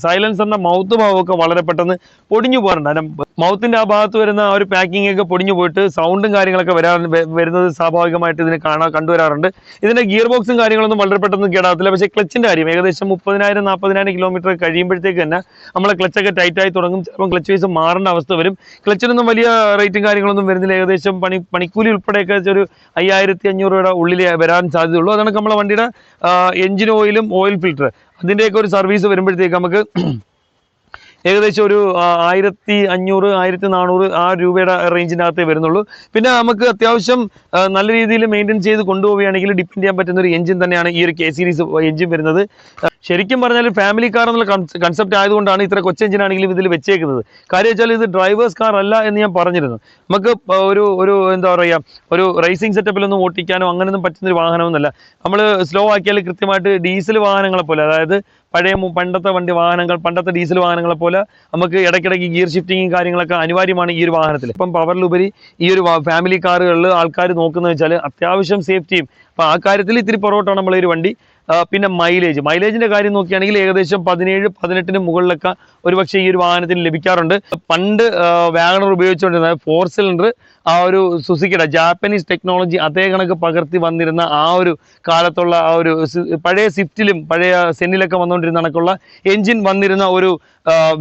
സൈലൻസറിന്റെ മൗത്ത് ഭാഗമൊക്കെ വളരെ പെട്ടെന്ന് പൊടിഞ്ഞു പോകാറുണ്ട്. കാരണം മൗത്തിന്റെ ആ ഭാഗത്ത് വരുന്ന ആ ഒരു പാക്കിംഗ് ഒക്കെ പൊടിഞ്ഞു പോയിട്ട് സൗണ്ടും കാര്യങ്ങളൊക്കെ വരുന്നത് സ്വാഭാവികമായിട്ട് ഇതിന് കണ്ടുവരാറുണ്ട്. ഇതിന്റെ ഗിയർ ബോക്സും കാര്യങ്ങളൊന്നും വളരെ പെട്ടെന്ന് കേടാകത്തില്ല. പക്ഷേ ക്ലച്ചിന്റെ കാര്യം ഏകദേശം 30,000-40,000 കിലോമീറ്റർ കഴിയുമ്പോഴത്തേക്ക് തന്നെ നമ്മളെ ക്ലച്ചൊക്കെ ടൈറ്റായി തുടങ്ങും. ചിലപ്പോൾ ക്ലച്ച് വൈസ് മാറേണ്ട അവസ്ഥ വരും. ക്ലച്ചിനൊന്നും വലിയ റേറ്റും കാര്യങ്ങളൊന്നും വരുന്നില്ല. ഏകദേശം പണിക്കൂലി ഉൾപ്പെടെയൊക്കെ ഒരു 5,500 രൂപയുടെ ഉള്ളിൽ വരാൻ സാധ്യതയുള്ളൂ. അതാണ് നമ്മളെ വണ്ടിയുടെ എഞ്ചിൻ ഓയിലും ഓയിൽ ഫിൽറ്റർ അതിൻ്റെയൊക്കെ ഒരു സർവീസ് വരുമ്പോഴത്തേക്ക് നമുക്ക് ഏകദേശം ഒരു 1,500-1,400 ആ രൂപയുടെ റേഞ്ചിനകത്തേ വരുന്നുള്ളൂ. പിന്നെ നമുക്ക് അത്യാവശ്യം നല്ല രീതിയിൽ മെയിൻറ്റെയിൻ ചെയ്ത് കൊണ്ടുപോവുകയാണെങ്കിൽ ഡിപ്പെൻഡ് ചെയ്യാൻ പറ്റുന്ന ഒരു എഞ്ചിൻ തന്നെയാണ് ഈ ഒരു K സീരീസ് എഞ്ചിൻ വരുന്നത്. ശരിക്കും പറഞ്ഞാൽ ഫാമിലി കാർ എന്നുള്ള കൺസെപ്റ്റ് ആയതുകൊണ്ടാണ് ഇത്ര കൊച്ചെഞ്ചിനാണെങ്കിലും ഇതിൽ വെച്ചേക്കുന്നത്. കാര്യം വെച്ചാൽ ഇത് ഡ്രൈവേഴ്സ് കാർ അല്ല എന്ന് ഞാൻ പറഞ്ഞിരുന്നു. നമുക്ക് ഒരു എന്താ പറയുക, ഒരു റേസിംഗ് സെറ്റപ്പിലൊന്നും ഓട്ടിക്കാനോ അങ്ങനെയൊന്നും പറ്റുന്ന ഒരു വാഹനമൊന്നുമല്ല. നമ്മൾ സ്ലോ ആക്കിയാൽ കൃത്യമായിട്ട് ഡീസൽ വാഹനങ്ങളെ പോലെ, അതായത് പണ്ടത്തെ ഡീസൽ വാഹനങ്ങളെ പോലെ നമുക്ക് ഇടയ്ക്കിടയ്ക്ക് ഗിയർ ഷിഫ്റ്റിങ്ങും കാര്യങ്ങളൊക്കെ അനിവാര്യമാണ് ഈ ഒരു വാഹനത്തിൽ. ഇപ്പം പവറിലുപരി ഈ ഒരു ഫാമിലി കാറുകളിൽ ആൾക്കാർ നോക്കുന്നത് വെച്ചാൽ അത്യാവശ്യം സേഫ്റ്റിയും. അപ്പം ആ കാര്യത്തിൽ ഇത്തിരി പുറകോട്ടാണ് നമ്മളെ ഒരു വണ്ടി. പിന്നെ മൈലേജിന്റെ കാര്യം നോക്കുകയാണെങ്കിൽ ഏകദേശം 17-18 മുകളിലൊക്കെ ഒരുപക്ഷെ ഈ ഒരു വാഹനത്തിന് ലഭിക്കാറുണ്ട്. പണ്ട് വാഗണർ ഉപയോഗിച്ചുകൊണ്ടിരുന്ന 4 സിലിണ്ടർ ആ ഒരു സുസുക്കിയുടെ ജാപ്പനീസ് ടെക്നോളജി അതേ കണക്ക് പകർത്തി വന്നിരുന്ന ആ ഒരു കാലത്തുള്ള ആ ഒരു പഴയ സ്വിഫ്റ്റിലും പഴയ സെന്നിലൊക്കെ വന്നുകൊണ്ടിരുന്ന കണക്കുള്ള എഞ്ചിൻ വന്നിരുന്ന ഒരു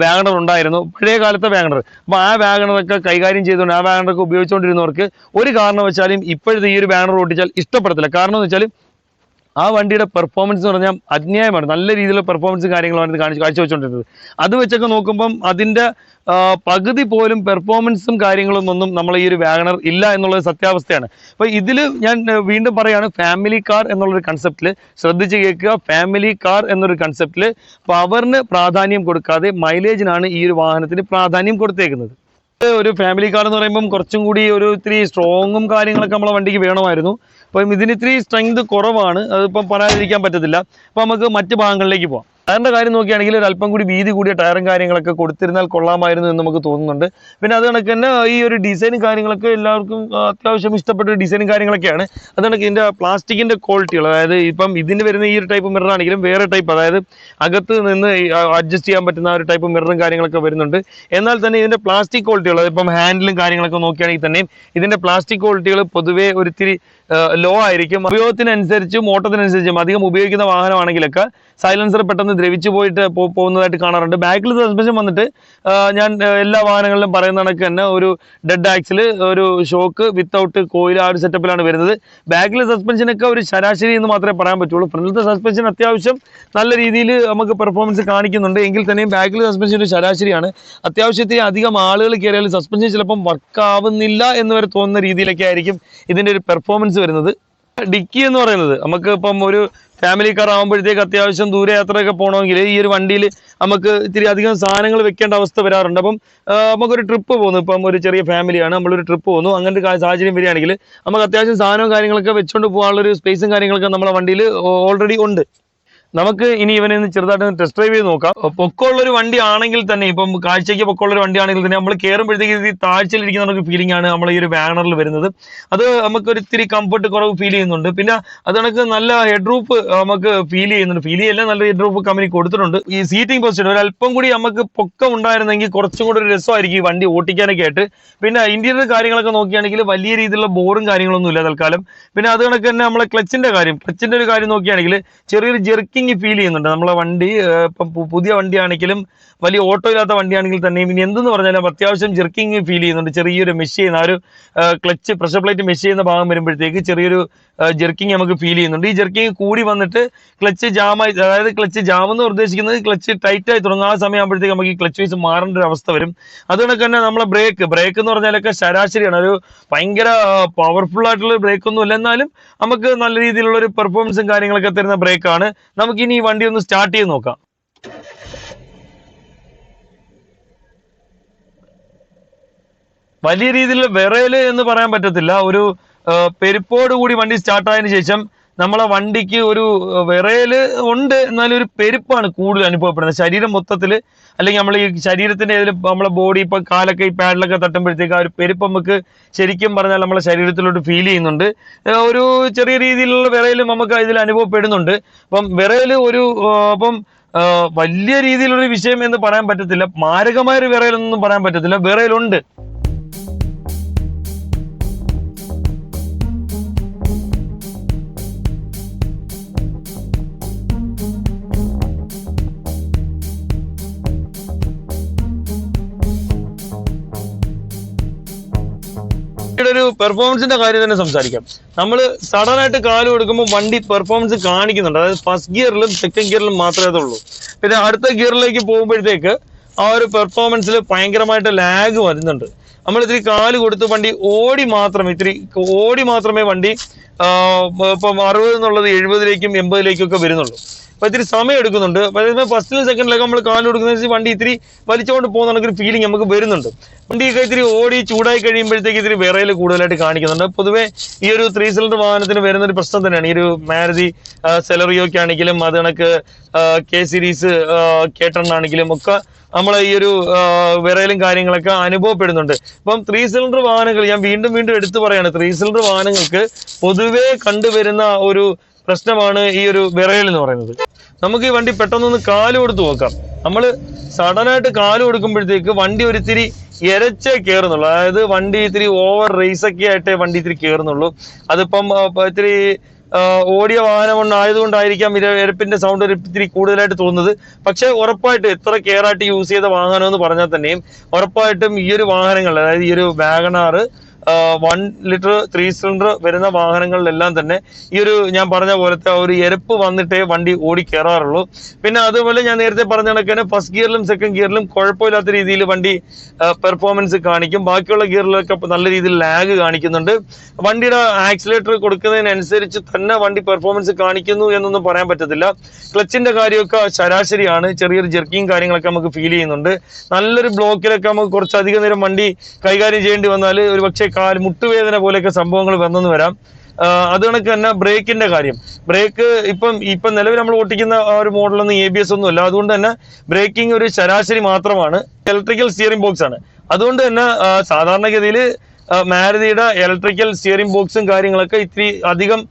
വാഗണർ ഉണ്ടായിരുന്നു, പഴയ കാലത്തെ വാഗണർ. അപ്പോൾ ആ വാഗണറൊക്കെ കൈകാര്യം ചെയ്തുകൊണ്ട് ആ വാഗണറൊക്കെ ഉപയോഗിച്ചുകൊണ്ടിരുന്നവർക്ക് ഒരു കാരണവശാലും ഇപ്പോഴത്തെ ഈ ഒരു വാഗണർ ഓടിച്ചാൽ ഇഷ്ടപ്പെടത്തില്ല. കാരണം എന്ന് വെച്ചാൽ ആ വണ്ടിയുടെ പെർഫോമൻസ് എന്ന് പറഞ്ഞാൽ അന്യായമാണ്. നല്ല രീതിയിലുള്ള പെർഫോമൻസ് കാര്യങ്ങളാണ് കാഴ്ചവെച്ചുകൊണ്ടിരുന്നത്. അത് വെച്ചൊക്കെ നോക്കുമ്പം അതിൻ്റെ പകുതി പോലും പെർഫോമൻസും കാര്യങ്ങളൊന്നും നമ്മൾ ഈ ഒരു വാഗണർ ഇല്ല എന്നുള്ളത് സത്യാവസ്ഥയാണ്. അപ്പോൾ ഇതിൽ ഞാൻ വീണ്ടും പറയുകയാണ്, ഫാമിലി കാർ എന്നുള്ളൊരു കൺസെപ്റ്റിൽ ശ്രദ്ധിച്ച് കേൾക്കുക. ഫാമിലി കാർ എന്നൊരു കൺസെപ്റ്റിൽ പവറിന് പ്രാധാന്യം കൊടുക്കാതെ മൈലേജിനാണ് ഈ ഒരു വാഹനത്തിന് പ്രാധാന്യം കൊടുത്തേക്കുന്നത്. ഒരു ഫാമിലി കാർ എന്ന് പറയുമ്പം കുറച്ചും കൂടി ഒരു ഇത്തിരി സ്ട്രോങ്ങും കാര്യങ്ങളൊക്കെ നമ്മളെ വണ്ടിക്ക് വേണമായിരുന്നു. അപ്പം ഇതിന് ഇത്തിരി സ്ട്രെങ്ത് കുറവാണ്, അതിപ്പം പറയാതിരിക്കാൻ പറ്റത്തില്ല. അപ്പം നമുക്ക് മറ്റ് ഭാഗങ്ങളിലേക്ക് പോകാം. ടയറിൻ്റെ കാര്യം നോക്കുകയാണെങ്കിൽ ഒരു അല്പം കൂടി വീതി കൂടിയ ടയറും കാര്യങ്ങളൊക്കെ കൊടുത്തിരുന്നാൽ കൊള്ളാമായിരുന്നു എന്ന് നമുക്ക് തോന്നുന്നുണ്ട്. പിന്നെ അത് കണക്ക് തന്നെ ഈ ഒരു ഡിസൈനും കാര്യങ്ങളൊക്കെ എല്ലാവർക്കും അത്യാവശ്യം ഇഷ്ടപ്പെട്ട ഡിസൈനും കാര്യങ്ങളൊക്കെയാണ്. അത് കണക്ക് ഇതിൻ്റെ പ്ലാസ്റ്റിക്കിൻ്റെ ക്വാളിറ്റികൾ, അതായത് ഇപ്പം ഇതിന് വരുന്ന ഈ ഒരു ടൈപ്പ് മിറർ ആണെങ്കിലും വേറെ ടൈപ്പ്, അതായത് അകത്ത് നിന്ന് അഡ്ജസ്റ്റ് ചെയ്യാൻ പറ്റുന്ന ഒരു ടൈപ്പ് മിററും കാര്യങ്ങളൊക്കെ വരുന്നുണ്ട്. എന്നാൽ തന്നെ ഇതിൻ്റെ പ്ലാസ്റ്റിക് ക്വാളിറ്റികൾ, ഇപ്പം ഹാൻഡിലും കാര്യങ്ങളൊക്കെ നോക്കുകയാണെങ്കിൽ തന്നെയും ഇതിൻ്റെ പ്ലാസ്റ്റിക് ക്വാളിറ്റികൾ പൊതുവേ ഒരിത്തിരി ലോ ആയിരിക്കും. ഉപയോഗത്തിനനുസരിച്ചും ഓട്ടത്തിനനുസരിച്ചും അധികം ഉപയോഗിക്കുന്ന വാഹനമാണെങ്കിലൊക്കെ സൈലൻസർ പെട്ടെന്ന് ദ്രവിച്ചു പോയിട്ട് പോകുന്നതായിട്ട് കാണാറുണ്ട്. ബാക്കിൽ സസ്പെൻഷൻ വന്നിട്ട് ഞാൻ എല്ലാ വാഹനങ്ങളിലും പറയുന്ന കണക്ക് തന്നെ ഒരു ഡെഡ് ആക്സിൽ ഒരു ഷോക്ക് വിത്തൗട്ട് കോയിൽ ആ ഒരു സെറ്റപ്പിലാണ് വരുന്നത്. ബാക്കിലെ സസ്പെൻഷനൊക്കെ ഒരു ശരാശരി എന്ന് മാത്രമേ പറയാൻ പറ്റുള്ളൂ. ഫ്രണ്ടിലത്തെ സസ്പെൻഷൻ അത്യാവശ്യം നല്ല രീതിയിൽ നമുക്ക് പെർഫോമൻസ് കാണിക്കുന്നുണ്ട്. എങ്കിൽ തന്നെയും ബാക്കിലെ സസ്പെൻഷൻ ഒരു ശരാശരിയാണ്. അത്യാവശ്യത്തിന് അധികം ആളുകൾ കയറിയാൽ സസ്പെൻഷൻ ചിലപ്പം വർക്ക് ആവുന്നില്ല എന്ന് വരെ തോന്നുന്ന രീതിയിലൊക്കെ ആയിരിക്കും ഇതിൻ്റെ ഒരു പെർഫോമൻസ് ഡിഫറൻസ് വരുന്നത്. ഡിക്കി എന്ന് പറയുന്നത് നമുക്ക് ഇപ്പം ഒരു ഫാമിലി കാർ ആകുമ്പോഴത്തേക്ക് അത്യാവശ്യം ദൂരയാത്രയൊക്കെ പോകണമെങ്കിൽ ഈ ഒരു വണ്ടിയിൽ നമുക്ക് ഇത്തിരി അധികം സാധനങ്ങൾ വെക്കേണ്ട അവസ്ഥ വരാറുണ്ട്. അപ്പം നമുക്കൊരു ട്രിപ്പ് പോകുന്നു, ഇപ്പം ഒരു ചെറിയ ഫാമിലിയാണ്, നമ്മളൊരു ട്രിപ്പ് പോകുന്നു, അങ്ങനത്തെ സാഹചര്യം വരികയാണെങ്കിൽ നമുക്ക് അത്യാവശ്യം സാധനവും കാര്യങ്ങളൊക്കെ വെച്ചുകൊണ്ട് പോകാനുള്ളൊരു സ്പേസും കാര്യങ്ങളൊക്കെ നമ്മുടെ വണ്ടിയിൽ ഓൾറെഡി ഉണ്ട്. നമുക്ക് ഇനി ഇവനെ ചെറുതായിട്ട് ടെസ്റ്റ് ഡ്രൈവ് ചെയ്ത് നോക്കാം. പൊക്കമുള്ളൊരു വണ്ടി ആണെങ്കിൽ തന്നെ, ഇപ്പം കാഴ്ചയ്ക്ക് പൊക്കമുള്ളൊരു വണ്ടി ആണെങ്കിൽ തന്നെ നമ്മൾ കയറുമ്പോഴത്തേക്ക് ഈ താഴ്ചയിലിരിക്കുന്ന നമുക്ക് ഫീലിംഗ് ആണ് നമ്മൾ ഈ ഒരു വാഗണറിൽ വരുന്നത്. അത് നമുക്ക് ഒരിത്തിരി കംഫർട്ട് കുറവ് ഫീൽ ചെയ്യുന്നുണ്ട്. പിന്നെ അത് കണക്ക് നല്ല ഹെഡ് റൂഫ് നമുക്ക് ഫീൽ ചെയ്യുന്നുണ്ട്. ഫീൽ ചെയ്യല്ല, നല്ല ഹെഡ് റൂഫ് കമ്പനി കൊടുത്തിട്ടുണ്ട്. ഈ സീറ്റിംഗ് പൊസിഷൻ ഒരു അല്പം കൂടി നമുക്ക് പൊക്കം ഉണ്ടായിരുന്നെങ്കിൽ കുറച്ചും കൂടി ഒരു രസമായിരിക്കും ഈ വണ്ടി ഓട്ടിക്കാനൊക്കെ ആയിട്ട്. പിന്നെ ഇന്റീരിയർ കാര്യങ്ങളൊക്കെ നോക്കുകയാണെങ്കിൽ വലിയ രീതിയിലുള്ള ബോറും കാര്യങ്ങളൊന്നും ഇല്ല തൽക്കാലം. പിന്നെ അത് കണക്ക് തന്നെ നമ്മളെ ക്ലച്ചിന്റെ ഒരു കാര്യം നോക്കുകയാണെങ്കിൽ ചെറിയൊരു ജെർക്കിംഗ് ഫീൽ ചെയ്യുന്നുണ്ട്. നമ്മളെ വണ്ടി ഇപ്പം പുതിയ വണ്ടിയാണെങ്കിലും വലിയ ഓട്ടോ ഇല്ലാത്ത വണ്ടിയാണെങ്കിൽ തന്നെയും ഇനി എന്തെന്ന് പറഞ്ഞാലും അത്യാവശ്യം ജെർക്കിംഗ് ഫീൽ ചെയ്യുന്നുണ്ട്. ചെറിയൊരു മെഷ് ചെയ്യുന്ന ആ ഒരു ക്ലച്ച് പ്രഷർ പ്ലേറ്റ് മെഷ് ചെയ്യുന്ന ഭാഗം വരുമ്പോഴത്തേക്ക് ചെറിയൊരു ജെർക്കിംഗ് നമുക്ക് ഫീൽ ചെയ്യുന്നുണ്ട്. ഈ ജെർക്കിംഗ് കൂടി വന്നിട്ട് ക്ലച്ച് ജാമായി, അതായത് ക്ലച്ച് ജാം എന്ന് ഉദ്ദേശിക്കുന്നത് ക്ലച്ച് ടൈറ്റ് ആയി തുടങ്ങും. ആ സമയം ആകുമ്പോഴത്തേക്ക് നമുക്ക് ഈ ക്ലച്ച് വൈസ് മാറേണ്ട ഒരു അവസ്ഥ വരും. അതുകൊണ്ട് തന്നെ നമ്മളെ ബ്രേക്ക് എന്ന് പറഞ്ഞാലൊക്കെ ശരാശരിയാണ്, ഒരു ഭയങ്കര പവർഫുൾ ആയിട്ടുള്ള ബ്രേക്ക് ഒന്നും ഇല്ല, എന്നാലും നമുക്ക് നല്ല രീതിയിലുള്ള ഒരു പെർഫോമൻസും കാര്യങ്ങളൊക്കെ തരുന്ന ബ്രേക്കാണ്. നമുക്കിനി ഈ വണ്ടി ഒന്ന് സ്റ്റാർട്ട് ചെയ്ത് നോക്കാം. വലിയ രീതിയിലുള്ള വിറയല് എന്ന് പറയാൻ പറ്റത്തില്ല. ഒരു പെരുപ്പോട് കൂടി വണ്ടി സ്റ്റാർട്ടായതിനു ശേഷം നമ്മളെ വണ്ടിക്ക് ഒരു വിറയല് ഉണ്ട്, എന്നാലും ഒരു പെരുപ്പാണ് കൂടുതൽ അനുഭവപ്പെടുന്നത് ശരീരം മൊത്തത്തിൽ. അല്ലെങ്കിൽ നമ്മൾ ഈ ശരീരത്തിന്റെ ഏതെങ്കിലും നമ്മളെ ബോഡി ഇപ്പൊ കാലൊക്കെ ഈ പാഡിലൊക്കെ തട്ടുമ്പോഴത്തേക്ക് ആ ഒരു പെരുപ്പ് നമുക്ക് ശരിക്കും പറഞ്ഞാൽ നമ്മളെ ശരീരത്തിലോട്ട് ഫീൽ ചെയ്യുന്നുണ്ട്. ഒരു ചെറിയ രീതിയിലുള്ള വിറയല് നമുക്ക് ഇതിൽ അനുഭവപ്പെടുന്നുണ്ട്. അപ്പം വിറയല് അപ്പം വലിയ രീതിയിലുള്ള വിഷയം എന്ന് പറയാൻ പറ്റത്തില്ല, മാരകമായൊരു വിറയലൊന്നും പറയാൻ പറ്റത്തില്ല, വിറയലുണ്ട്. ഒരു പെർഫോമൻസിന്റെ കാര്യം തന്നെ സംസാരിക്കാം. നമ്മൾ സഡൻ ആയിട്ട് കാല് കൊടുക്കുമ്പോൾ വണ്ടി പെർഫോമൻസ് കാണിക്കുന്നുണ്ട്, അതായത് ഫസ്റ്റ് ഗിയറിലും സെക്കൻഡ് ഗിയറിലും മാത്രമേ അതുള്ളൂ. പിന്നെ അടുത്ത ഗിയറിലേക്ക് പോകുമ്പോഴത്തേക്ക് ആ ഒരു പെർഫോമൻസിൽ ഭയങ്കരമായിട്ട് ലാഗ് വരുന്നുണ്ട്. നമ്മൾ ഇത്തിരി കാല് കൊടുത്ത് വണ്ടി ഓടി മാത്രമേ വണ്ടി ഇപ്പം 60 എന്നുള്ളത് 70ലേക്കും 80ലേക്കും ഒക്കെ വരുന്നുള്ളൂ. അപ്പൊ ഇത്തിരി സമയം എടുക്കുന്നുണ്ട്. ഫസ്റ്റിലും സെക്കൻഡിലൊക്കെ നമ്മൾ കാല് കൊടുക്കുന്ന വണ്ടി ഇത്തിരി വലിച്ചുകൊണ്ട് പോകുന്ന ഒരു ഫീലിംഗ് നമുക്ക് വരുന്നുണ്ട്. വണ്ടിയൊക്കെ ഇത്തിരി ഓടി ചൂടായി കഴിയുമ്പോഴത്തേക്ക് ഇത്തിരി വിറയൽ കൂടുതലായിട്ട് കാണിക്കുന്നുണ്ട്. പൊതുവെ ഈ ഒരു 3 സിലിണ്ടർ വാഹനത്തിന് വരുന്ന ഒരു പ്രശ്നം തന്നെയാണ്. ഈ ഒരു മാരുതി സെലറിയോക്ക് ആണെങ്കിലും അത് കണക്ക് കെ സീരീസ് K10 ആണെങ്കിലും ഒക്കെ നമ്മളെ ഈ ഒരു വിറയലും കാര്യങ്ങളൊക്കെ അനുഭവപ്പെടുന്നുണ്ട്. ഇപ്പം 3 സിലിണ്ടർ വാഹനങ്ങൾ ഞാൻ വീണ്ടും എടുത്തു പറയാണ്, 3 സിലിണ്ടർ വാഹനങ്ങൾക്ക് പൊതുവെ കണ്ടുവരുന്ന ഒരു പ്രശ്നമാണ് ഈ ഒരു വിറയൽ എന്ന് പറയുന്നത്. നമുക്ക് ഈ വണ്ടി പെട്ടെന്നൊന്ന് കാല് കൊടുത്ത് നോക്കാം. നമ്മൾ സഡനായിട്ട് കാല് കൊടുക്കുമ്പോഴത്തേക്ക് വണ്ടി ഒരിത്തിരി ഇരച്ചേ കയറുന്നുള്ളൂ, അതായത് വണ്ടി ഇത്തിരി ഓവർ റേസൊക്കെ ആയിട്ടേ വണ്ടി ഇത്തിരി കയറുന്നുള്ളൂ. അതിപ്പം ഇത്തിരി ഓടിയ വാഹനം ആയതുകൊണ്ടായിരിക്കാം എരപ്പിന്റെ സൗണ്ട് ഒരു ഇത്തിരി കൂടുതലായിട്ട് തോന്നുന്നത്. പക്ഷെ ഉറപ്പായിട്ട് എത്ര കെയർ ആയിട്ട് യൂസ് ചെയ്ത വാഹനം എന്ന് പറഞ്ഞാൽ തന്നെയും ഉറപ്പായിട്ടും ഈ ഒരു വാഹനങ്ങൾ, അതായത് ഈ ഒരു വാഗണാർ 1 ലിറ്റർ 3 സിലിണ്ടർ വരുന്ന വാഹനങ്ങളിലെല്ലാം തന്നെ ഈ ഒരു ഞാൻ പറഞ്ഞ പോലത്തെ ഒരു എരപ്പ് വന്നിട്ടേ വണ്ടി ഓടി കയറാറുള്ളൂ. പിന്നെ അതുപോലെ ഞാൻ നേരത്തെ പറഞ്ഞ കണക്കിന് ഫസ്റ്റ് ഗിയറിലും സെക്കൻഡ് ഗിയറിലും കുഴപ്പമില്ലാത്ത രീതിയിൽ വണ്ടി പെർഫോമൻസ് കാണിക്കും. ബാക്കിയുള്ള ഗിയറിലൊക്കെ നല്ല രീതിയിൽ ലാഗ് കാണിക്കുന്നുണ്ട്. വണ്ടിയുടെ ആക്സിലേറ്റർ കൊടുക്കുന്നതിനനുസരിച്ച് തന്നെ വണ്ടി പെർഫോമൻസ് കാണിക്കുന്നു എന്നൊന്നും പറയാൻ പറ്റത്തില്ല. ക്ലച്ചിന്റെ കാര്യമൊക്കെ ശരാശരിയാണ്, ചെറിയൊരു ജെർക്കിങ് കാര്യങ്ങളൊക്കെ നമുക്ക് ഫീൽ ചെയ്യുന്നുണ്ട്. നല്ലൊരു ബ്ലോക്കിലൊക്കെ നമുക്ക് കുറച്ചധികം നേരം വണ്ടി കൈകാര്യം ചെയ്യേണ്ടി വന്നാൽ ഒരു പക്ഷേ മുട്ടുവേദന പോലെയൊക്കെ സംഭവങ്ങൾ വന്നെന്ന് വരാം. അത് കണക്ക് തന്നെ ബ്രേക്കിന്റെ കാര്യം, ബ്രേക്ക് ഇപ്പം നിലവിൽ നമ്മൾ ഓട്ടിക്കുന്ന ആ ഒരു മോഡലൊന്നും ABS ഒന്നും അല്ല. അതുകൊണ്ട് തന്നെ ബ്രേക്കിംഗ് ഒരു ശരാശരി മാത്രമാണ്. ഇലക്ട്രിക്കൽ സ്റ്റിയറിംഗ് ബോക്സ് ആണ്. അതുകൊണ്ട് തന്നെ സാധാരണഗതിയിൽ മാരുതിയുടെ ഇലക്ട്രിക്കൽ സ്റ്റിയറിംഗ് ബോക്സും കാര്യങ്ങളൊക്കെ ഇത്തിരി അധികം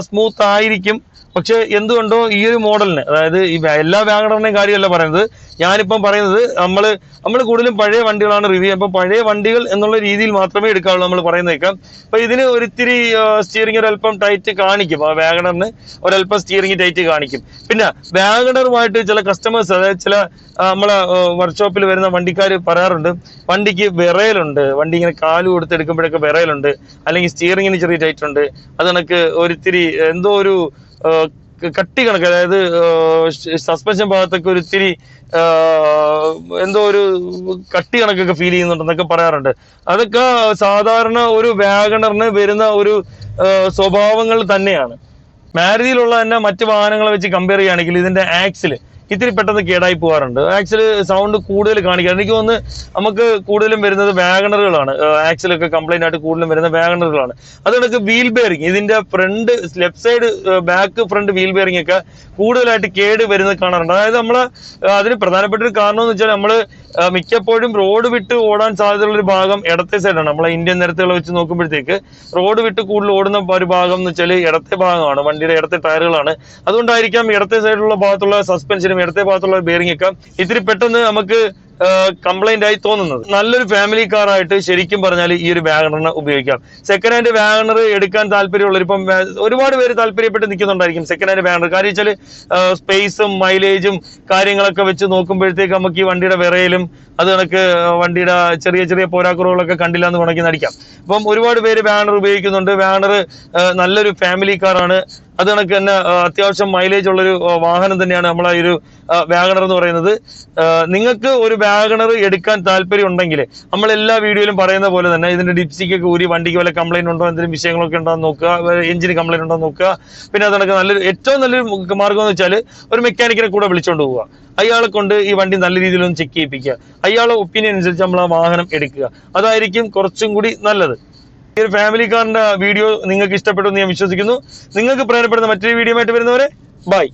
സ്മൂത്ത് ആയിരിക്കും. പക്ഷെ എന്തുകൊണ്ടോ ഈ ഒരു മോഡലിന്, അതായത് ഈ എല്ലാ വാഗണറിന്റെയും കാര്യമല്ല പറയുന്നത്, ഞാനിപ്പം പറയുന്നത് നമ്മൾ കൂടുതലും പഴയ വണ്ടികളാണ് റിവ്യൂ. അപ്പം പഴയ വണ്ടികൾ എന്നുള്ള രീതിയിൽ മാത്രമേ എടുക്കാവുള്ളൂ നമ്മൾ പറയുന്നേക്കാം. അപ്പൊ ഇതിന് ഒരിത്തിരി സ്റ്റിയറിംഗ് ഒരല്പം ടൈറ്റ് കാണിക്കും, ആ വാഗണറിന് ഒരല്പം സ്റ്റിയറിംഗ് ടൈറ്റ് കാണിക്കും. പിന്നെ വാഗണറുമായിട്ട് ചില കസ്റ്റമേഴ്സ്, അതായത് ചില നമ്മളെ വർക്ക്ഷോപ്പിൽ വരുന്ന വണ്ടിക്കാർ പറയാറുണ്ട്, വണ്ടിക്ക് വിറയലുണ്ട്, വണ്ടി ഇങ്ങനെ കാല് കൊടുത്തെടുക്കുമ്പോഴൊക്കെ വിറയലുണ്ട്, അല്ലെങ്കിൽ സ്റ്റിയറിംഗിന് ചെറിയ ടൈറ്റ് ഉണ്ട്. അത് കണക്ക് ഒരിത്തിരി എന്തോ ഒരു കട്ടി കണക്ക്, അതായത് സസ്പെൻഷൻ ഭാഗത്തൊക്കെ ഒരിത്തിരി എന്തോ ഒരു കട്ടി കണക്കൊക്കെ ഫീൽ ചെയ്യുന്നുണ്ടെന്നൊക്കെ പറയാറുണ്ട്. അതൊക്കെ സാധാരണ ഒരു വാഗണറിന് വരുന്ന ഒരു സ്വഭാവങ്ങൾ തന്നെയാണ്. മാരുതിയിലുള്ള തന്നെ മറ്റ് വാഹനങ്ങളെ വെച്ച് കമ്പയർ ചെയ്യുകയാണെങ്കിൽ ഇതിന്റെ ആക്സിൽ ഇത്തിരി പെട്ടെന്ന് കേടായി പോകാറുണ്ട്. ആക്സില് സൗണ്ട് കൂടുതൽ കാണിക്കാറ്. എനിക്ക് തോന്നുന്നു നമുക്ക് കൂടുതലും വരുന്നത് വാഗണറുകളാണ്. ആക്സിലൊക്കെ കംപ്ലൈന്റ് ആയിട്ട് കൂടുതലും വരുന്ന വാഗണറുകളാണ്. അതുകൊണ്ടൊക്കെ വീൽ ബെയറിംഗ്, ഇതിന്റെ front left side back front wheel bearing ഒക്കെ കൂടുതലായിട്ട് കേട് വരുന്നത് കാണാറുണ്ട്. അതായത് നമ്മള് അതിന് പ്രധാനപ്പെട്ട ഒരു കാരണം എന്ന് വെച്ചാൽ നമ്മള് മിക്കപ്പോഴും റോഡ് വിട്ട് ഓടാൻ സാധ്യതയുള്ള ഒരു ഭാഗം ഇടത്തെ സൈഡാണ്. നമ്മളെ ഇന്ത്യൻ നിരത്തുകൾ വെച്ച് നോക്കുമ്പോഴത്തേക്ക് റോഡ് വിട്ട് കൂടുതൽ ഓടുന്ന ഒരു ഭാഗം എന്ന് വെച്ചാൽ ഇടത്തെ ഭാഗമാണ്, വണ്ടിയുടെ ഇടത്തെ ടയറുകളാണ്. അതുകൊണ്ടായിരിക്കാം ഇടത്തെ സൈഡിലുള്ള ഭാഗത്തുള്ള സസ്പെൻഷനും ഇടത്തെ ഭാഗത്തുള്ള ബെയറിംഗ് ഒക്കെ ഇത്തിരി പെട്ടെന്ന് നമുക്ക് കംപ്ലൈന്റ് ആയി തോന്നുന്നത്. നല്ലൊരു ഫാമിലി കാർ ആയിട്ട് ശരിക്കും പറഞ്ഞാൽ ഈ ഒരു വാഗണറിനെ ഉപയോഗിക്കാം. സെക്കൻഡ് ഹാൻഡ് വാഗണർ എടുക്കാൻ താല്പര്യമുള്ളവർ, ഇപ്പം ഒരുപാട് പേര് താല്പര്യപ്പെട്ട് നിൽക്കുന്നുണ്ടായിരിക്കും സെക്കൻഡ് ഹാൻഡ് വാഗണർ. കാര്യം വെച്ചാൽ സ്പേസും മൈലേജും കാര്യങ്ങളൊക്കെ വെച്ച് നോക്കുമ്പോഴത്തേക്ക് നമുക്ക് ഈ വണ്ടിയുടെ വിറയിലും അത് കണക്ക് വണ്ടിയുടെ ചെറിയ ചെറിയ പോരാക്കുറവുകളൊക്കെ കണ്ടില്ല എന്ന് വേണമെങ്കിൽ നടിക്കാം. അപ്പം ഒരുപാട് പേര് വാഗണർ ഉപയോഗിക്കുന്നുണ്ട്. വാഗണർ നല്ലൊരു ഫാമിലി കാറാണ്. അത് കണക്ക് തന്നെ അത്യാവശ്യം മൈലേജ് ഉള്ളൊരു വാഹനം തന്നെയാണ് നമ്മളെ ഈ ഒരു വാഗണർ എന്ന് പറയുന്നത്. നിങ്ങൾക്ക് ഒരു വാഗണർ എടുക്കാൻ താല്പര്യം ഉണ്ടെങ്കിൽ നമ്മൾ എല്ലാ വീഡിയോയിലും പറയുന്ന പോലെ തന്നെ ഇതിന്റെ ഡിപ്സിക്കൊക്കെ ഊരി വണ്ടിക്ക് വല്ല കംപ്ലൈന്റ് ഉണ്ടോ, എന്തെങ്കിലും വിഷയങ്ങളൊക്കെ ഉണ്ടോ എന്ന് നോക്കുക, എഞ്ചിന് കംപ്ലൈന്റ് ഉണ്ടോ എന്ന് നോക്കുക. പിന്നെ അത് കണക്ക് ഏറ്റവും നല്ലൊരു മാർഗം എന്ന് വെച്ചാൽ ഒരു മെക്കാനിക്കിനെ കൂടെ വിളിച്ചുകൊണ്ട് പോവുക. അയാളെ കൊണ്ട് ഈ വണ്ടി നല്ല രീതിയിലൊന്ന് ചെക്ക് ചെയ്യിപ്പിക്കുക. അയാളുടെ ഒപ്പീനിയൻ അനുസരിച്ച് നമ്മൾ ആ വാഹനം എടുക്കുക. അതായിരിക്കും കുറച്ചും കൂടി നല്ലത്. ഈ ഒരു ഫാമിലി കാറിന്റെ വീഡിയോ നിങ്ങൾക്ക് ഇഷ്ടപ്പെട്ടു എന്ന് ഞാൻ വിശ്വസിക്കുന്നു. നിങ്ങൾക്ക് പ്രയോജനപ്പെടുന്ന മറ്റൊരു വീഡിയോ ആയിട്ട് വരുന്നവരെ ബൈ.